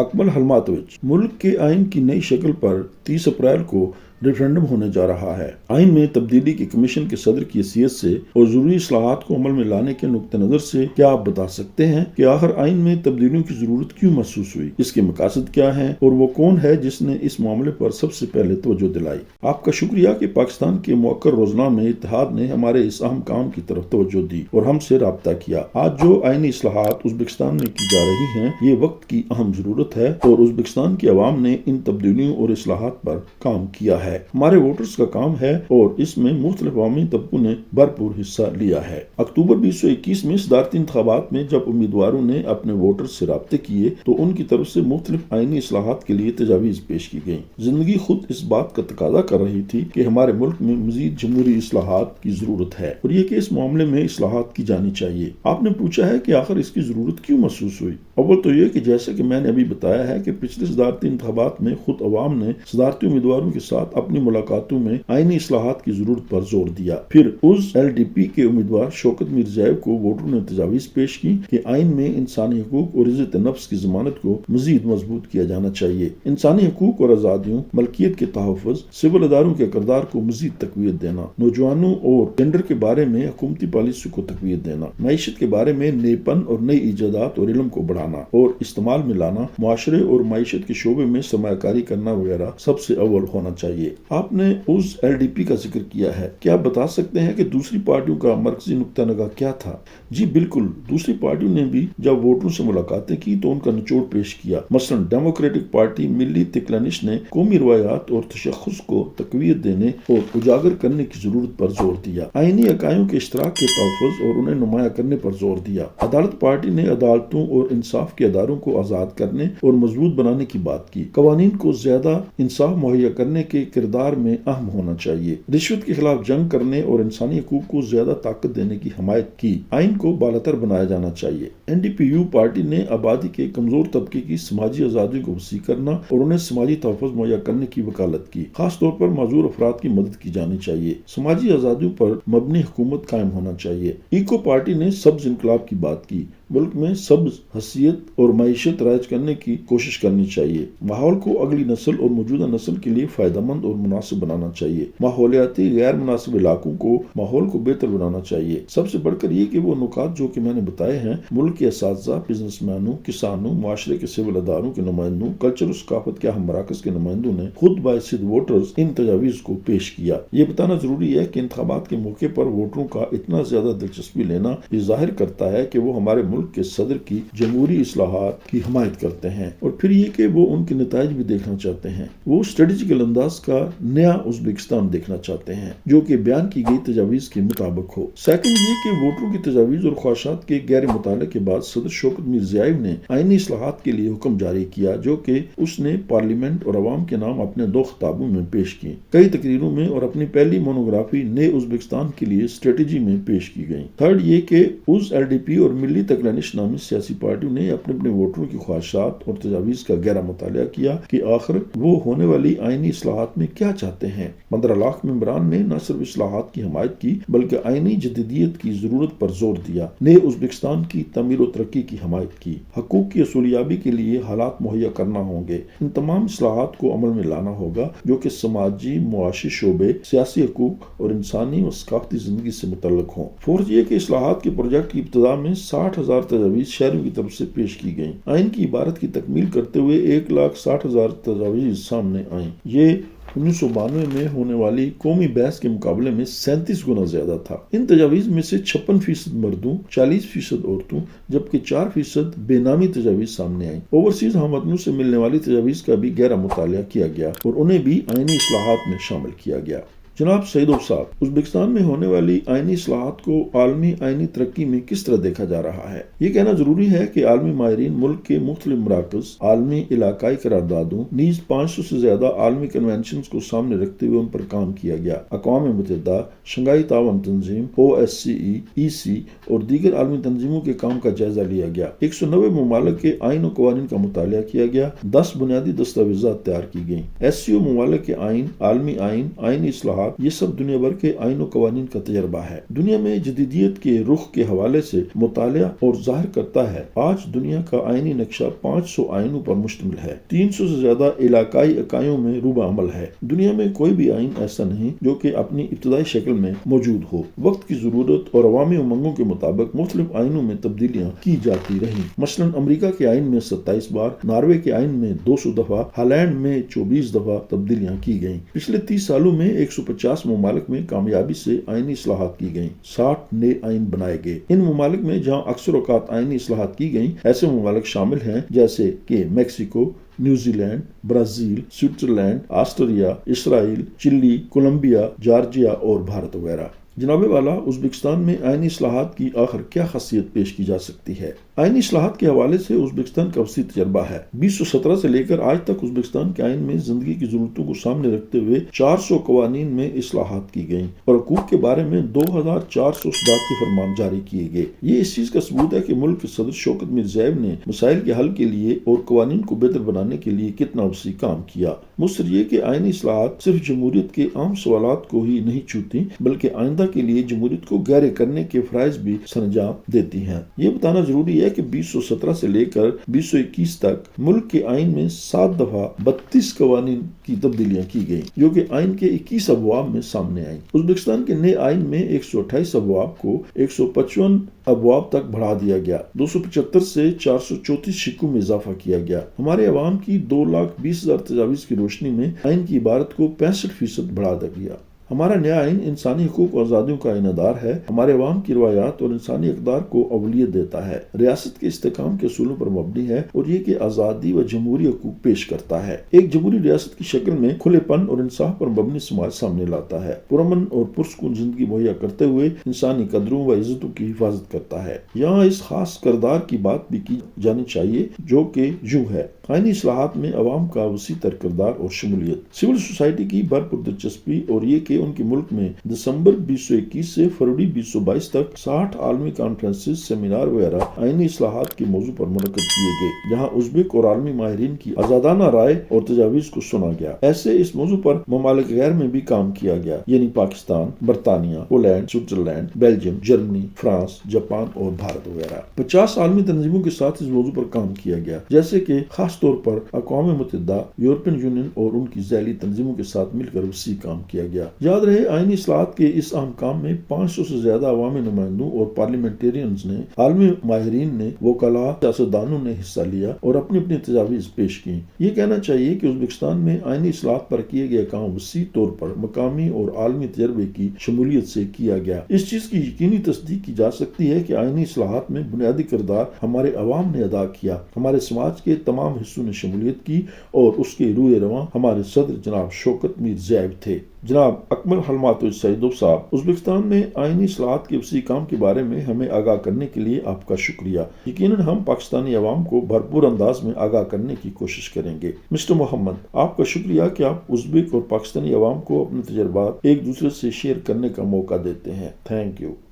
اکمل حلماتوچ۔ ملک کے آئین کی نئی شکل پر 30 اپریل کو ریفرنڈم ہونے جا رہا ہے۔ آئین میں تبدیلی کے کمیشن کے صدر کی حیثیت سے اور ضروری اصلاحات کو عمل میں لانے کے نقطہ نظر سے کیا آپ بتا سکتے ہیں کہ آخر آئین میں تبدیلیوں کی ضرورت کیوں محسوس ہوئی؟ اس کے مقاصد کیا ہیں اور وہ کون ہے جس نے اس معاملے پر سب سے پہلے توجہ دلائی؟ آپ کا شکریہ کہ پاکستان کے موقر روزنامہ میں اتحاد نے ہمارے اس اہم کام کی طرف توجہ دی اور ہم سے رابطہ کیا۔ آج جو آئینی اصلاحات ازبکستان میں کی جا رہی ہیں یہ وقت کی اہم ضرورت ہے اور ازبکستان کی عوام نے ان تبدیلیوں اور اصلاحات پر کام کیا ہے۔ ہمارے ووٹرز کا کام ہے اور اس میں مختلف عوامی طبقوں نے بھرپور حصہ لیا ہے۔ اکتوبر 2021 میں صدارتی انتخابات میں جب امیدواروں نے اپنے ووٹرز سے رابطے کیے تو ان کی طرف سے مختلف آئینی اصلاحات کے لیے تجاویز پیش کی گئیں۔ زندگی خود اس بات کا تقاضا کر رہی تھی کہ ہمارے ملک میں مزید جمہوری اصلاحات کی ضرورت ہے اور یہ کہ اس معاملے میں اصلاحات کی جانی چاہیے۔ آپ نے پوچھا ہے کہ آخر اس کی ضرورت کیوں محسوس ہوئی؟ اول تو یہ کہ جیسے کہ میں نے ابھی بتایا ہے کہ پچھلے صدارتی انتخابات میں خود عوام نے صدارتی امیدواروں کے ساتھ اپنی ملاقاتوں میں آئینی اصلاحات کی ضرورت پر زور دیا۔ پھر اس LDP کے امیدوار شوکت میرزائیو کو ووٹروں نے تجاویز پیش کی کہ آئین میں انسانی حقوق اور عزت نفس کی ضمانت کو مزید مضبوط کیا جانا چاہیے۔ انسانی حقوق اور آزادیوں، ملکیت کے تحفظ، سول اداروں کے کردار کو مزید تقویت دینا، نوجوانوں اور جنڈر کے بارے میں حکومتی پالیسی کو تقویت دینا، معیشت کے بارے میں نئے پن اور نئی ایجادات اور علم کو بڑھانا اور استعمال میں لانا، معاشرے اور معیشت کے شعبے میں سرمایہ کاری کرنا وغیرہ سب سے اول ہونا چاہیے۔ آپ نے اس LDP کا ذکر کیا ہے، کیا آپ بتا سکتے ہیں کہ دوسری پارٹیوں کا مرکزی نقطہ نگاہ کیا تھا؟ جی بالکل، دوسری پارٹیوں نے بھی جب ووٹروں سے ملاقاتیں کی تو ان کا نچوڑ پیش کیا۔ مثلا ڈیموکریٹک پارٹی ملی تکلانش نے قومی روایات اور تشخص کو تقویت دینے اور اجاگر کرنے کی ضرورت پر زور دیا، آئینی اکائیوں کے اشتراک کے تحفظ اور انہیں نمایاں کرنے پر زور دیا۔ عدالت پارٹی نے عدالتوں اور انصاف کے اداروں کو آزاد کرنے اور مضبوط بنانے کی بات کی، قوانین کو زیادہ انصاف مہیا کرنے کے کردار میں اہم ہونا چاہیے، رشوت کے خلاف جنگ کرنے اور انسانی حقوق کو زیادہ طاقت دینے کی حمایت کی، آئین کو بالاتر بنایا جانا چاہیے۔ NDPU پارٹی نے آبادی کے کمزور طبقے کی سماجی آزادیوں کو وسیع کرنا اور انہیں سماجی تحفظ مہیا کرنے کی وکالت کی، خاص طور پر معذور افراد کی مدد کی جانی چاہیے، سماجی آزادیوں پر مبنی حکومت قائم ہونا چاہیے۔ ایکو پارٹی نے سبز انقلاب کی بات کی، ملک میں سبز حیثیت اور معیشت رائج کرنے کی کوشش کرنی چاہیے، ماحول کو اگلی نسل اور موجودہ نسل کے لیے فائدہ مند اور مناسب بنانا چاہیے، ماحولیاتی غیر مناسب علاقوں کو ماحول کو بہتر بنانا چاہیے۔ سب سے بڑھ کر یہ کہ وہ نکات جو کہ میں نے بتائے ہیں، ملک کے اساتذہ، بزنس مینوں، کسانوں، معاشرے کے سول اداروں کے نمائندوں، کلچر و ثقافت کے اہم مراکز کے نمائندوں نے خود باعث ووٹرز ان تجاویز کو پیش کیا۔ یہ بتانا ضروری ہے کہ انتخابات کے موقع پر ووٹروں کا اتنا زیادہ دلچسپی لینا یہ ظاہر کرتا ہے کہ وہ ہمارے ملک کے صدر کی جمہوری اصلاحات کی حمایت کرتے ہیں اور پھر یہ کہ وہ ان کے نتائج بھی دیکھنا چاہتے ہیں۔ وہ اسٹریٹجیکل انداز کا نیا ازبکستان دیکھنا چاہتے ہیں جو کہ بیان کی گئی تجاویز کے مطابق ہو۔ سیکنڈ یہ کہ ووٹروں کی تجاویز اور خواہشات کے غیر مطالعے کے بعد صدر شوکت میرزائیو نے آئینی اصلاحات کے لیے حکم جاری کیا جو کہ اس نے پارلیمنٹ اور عوام کے نام اپنے 2 خطابوں میں پیش کیے، کئی تقریروں میں اور اپنی پہلی مونوگرافی نئے ازبکستان کے لیے اسٹریٹجی میں پیش کی گئی۔ تھرڈ یہ کہ اس LDP اور ملی تکلانش نامی سیاسی پارٹیوں نے اپنے ووٹروں کی خواہشات اور تجاویز کا گہرا مطالعہ کیا کہ آخر وہ ہونے والی آئینی اصلاحات میں کیا چاہتے ہیں۔ 15 لاکھ ممبران نے نہ صرف اصلاحات کی حمایت کی بلکہ آئینی جدیدیت کی ضرورت پر زور دیا، نئے ازبکستان کی تعمیر و ترقی کی حمایت کی، حقوق کی حصولیابی کے لیے حالات مہیا کرنا ہوں گے، ان تمام اصلاحات کو عمل میں لانا ہوگا جو کہ سماجی، معاشی شعبے، سیاسی حقوق اور انسانی و ثقافتی زندگی سے متعلق ہوں۔ فورتھ یہ کہ اصلاحات کے پروجیکٹ کی ابتدا میں 60,000 تجاویز شہریوں کی طرف سے پیش کی گئیں۔ آئین کی عبارت کی تکمیل کرتے ہوئے 1,60,000 تجاویز سامنے آئیں۔ یہ 1992 میں ہونے والی قومی بحث کے مقابلے میں 37 گنا زیادہ تھا۔ ان تجاویز میں سے 56% مردوں، 40% عورتوں جبکہ 4% بے نامی تجاویز سامنے آئیں۔ اوورسیز ہم وطنوں سے ملنے والی تجاویز کا بھی گہرا مطالعہ کیا گیا اور انہیں بھی آئینی اصلاحات میں شامل کیا گیا۔ جناب سعیدوف صاحب، ازبکستان میں ہونے والی آئینی اصلاحات کو عالمی آئینی ترقی میں کس طرح دیکھا جا رہا ہے؟ یہ کہنا ضروری ہے کہ عالمی ماہرین ملک کے مختلف مراکز، عالمی علاقائی قراردادوں نیز 500 سے زیادہ عالمی کنونشنز کو سامنے رکھتے ہوئے ان پر کام کیا گیا۔ اقوام متحدہ، شنگھائی تعاون تنظیم، OSCE، EC اور دیگر عالمی تنظیموں کے کام کا جائزہ لیا گیا۔ 190 ممالک کے آئین و قوانین کا مطالعہ کیا گیا، 10 بنیادی دستاویزات تیار کی گئیں۔ SCO ممالک کے آئین، عالمی آئین، آئینی اصلاحات اصلاحات، یہ سب دنیا بھر کے آئین و قوانین کا تجربہ ہے۔ دنیا میں جدیدیت کے رخ کے حوالے سے مطالعہ اور ظاہر کرتا ہے آج دنیا کا آئینی نقشہ 500 آئینوں پر مشتمل ہے۔ 300 سے زیادہ علاقائی اکائیوں میں روبہ عمل ہے۔ دنیا میں کوئی بھی آئین ایسا نہیں جو کہ اپنی ابتدائی شکل میں موجود ہو۔ وقت کی ضرورت اور عوامی امنگوں کے مطابق مختلف آئینوں میں تبدیلیاں کی جاتی رہیں۔ مثلا امریکہ کے آئین میں 27 بار، ناروے کے آئین میں 200 دفعہ، ہالینڈ میں 24 دفعہ تبدیلیاں کی گئیں۔ پچھلے 30 سالوں میں 150 ممالک میں کامیابی سے آئینی اصلاحات کی گئیں۔ 60 نئے آئین بنائے گئے۔ ان ممالک میں جہاں اکثر اوقات آئینی اصلاحات کی گئیں، ایسے ممالک شامل ہیں جیسے کہ Mexico, New Zealand, Brazil, Switzerland, Austria, Israel, Chile, Colombia, Georgia اور بھارت وغیرہ۔ جناب والا، ازبکستان میں آئینی اصلاحات کی آخر کیا خاصیت پیش کی جا سکتی ہے؟ آئینی اصلاحات کے حوالے سے ازبکستان کا وسیع تجربہ ہے۔ 2017 سے لے کر آج تک ازبکستان کے آئین میں زندگی کی ضرورتوں کو سامنے رکھتے ہوئے 400 قوانین میں اصلاحات کی گئیں اور حقوق کے بارے میں 2400 صدارتی فرمان جاری کیے گئے۔ یہ اس چیز کا ثبوت ہے کہ ملک کے صدر شوکت میرزیئو نے مسائل کے حل کے لیے اور قوانین کو بہتر بنانے کے لیے کتنا وسیع کام کیا۔ مصر یہ کہ آئینی اصلاحات صرف جمہوریت کے عام سوالات کو ہی نہیں چھوتی بلکہ آئندہ کے لیے جمہوریت کو گہرے کرنے کے فرائض بھی سرانجام دیتی ہیں۔ یہ بتانا ضروری ہے کہ 2017 سے لے کر 2021 تک ملک کے آئین میں 7 دفعہ 32 قوانین کی تبدیلیاں کی گئیں جو کہ آئین کے 21 ابواب میں سامنے آئیں۔ ازبکستان کے نئے آئین میں 128 ابواب کو 155 ابواب تک بڑھا دیا گیا۔ 275 سے 434 شقوں میں اضافہ کیا گیا۔ ہمارے عوام کی 2,20,000 تجاویز کی روشنی میں آئین کی عبارت کو 65% بڑھا دیا گیا۔ ہمارا نیا آئین انسانی حقوق اور آزادیوں کا آئینہ ہے، ہمارے عوام کی روایات اور انسانی اقدار کو اولویت دیتا ہے، ریاست کے استحکام کے اصولوں پر مبنی ہے اور یہ کہ آزادی و جمہوری حقوق پیش کرتا ہے۔ ایک جمہوری ریاست کی شکل میں کھلے پن اور انصاف پر مبنی سماج سامنے لاتا ہے، پرامن اور پرسکون زندگی مہیا کرتے ہوئے انسانی قدروں و عزتوں کی حفاظت کرتا ہے۔ یہاں اس خاص کردار کی بات بھی کی جانی چاہیے جو کہ یوں ہے: آئینی اصلاحات میں عوام کا وسیع تر کردار اور شمولیت، سول سوسائٹی کی بھرپور دلچسپی اور یہ کہ ان کے ملک میں دسمبر 2021 سے فروری 2022 تک 60 عالمی کانفرنسز، سیمینار وغیرہ آئینی اصلاحات کے موضوع پر منعقد کیے گئے جہاں ازبک اور عالمی ماہرین کی آزادانہ رائے اور تجاویز کو سنا گیا۔ ایسے اس موضوع پر ممالک غیر میں بھی کام کیا گیا، یعنی پاکستان، برطانیہ، Poland, Switzerland, Belgium, Germany, France, Japan اور بھارت وغیرہ۔ 50 عالمی تنظیموں کے ساتھ اس موضوع پر کام کیا گیا، جیسے کہ خاص طور پر اقوام متحدہ، یورپین یونین اور ان کی ذیلی تنظیموں کے ساتھ مل کر وسیع کام کیا گیا۔ یاد رہے آئینی اصلاحات کے اس اہم کام میں 500 سے زیادہ عوامی نمائندوں اور پارلیمنٹیرینز نے، عالمی ماہرین نے، وکلاء، سیاستدانوں نے حصہ لیا اور اپنی اپنی تجاویز پیش کی۔ یہ کہنا چاہیے کہ ازبکستان میں آئینی اصلاحات پر کیے گئے کام وسیع طور پر مقامی اور عالمی تجربے کی شمولیت سے کیا گیا۔ اس چیز کی یقینی تصدیق کی جا سکتی ہے کہ آئینی اصلاحات میں بنیادی کردار ہمارے عوام نے ادا کیا، ہمارے سماج کے تمام حصوں نے شمولیت کی اور اس کے روح رواں ہمارے صدر جناب شوکت میرزیئو تھے۔ جناب اکمل حلمات سعیدوف صاحب، ازبکستان میں آئینی اصلاحات کے وسیع کام کے بارے میں ہمیں آگاہ کرنے کے لیے آپ کا شکریہ۔ یقیناً ہم پاکستانی عوام کو بھرپور انداز میں آگاہ کرنے کی کوشش کریں گے۔ مسٹر محمد، آپ کا شکریہ کہ آپ ازبک اور پاکستانی عوام کو اپنے تجربات ایک دوسرے سے شیئر کرنے کا موقع دیتے ہیں۔ Thank you.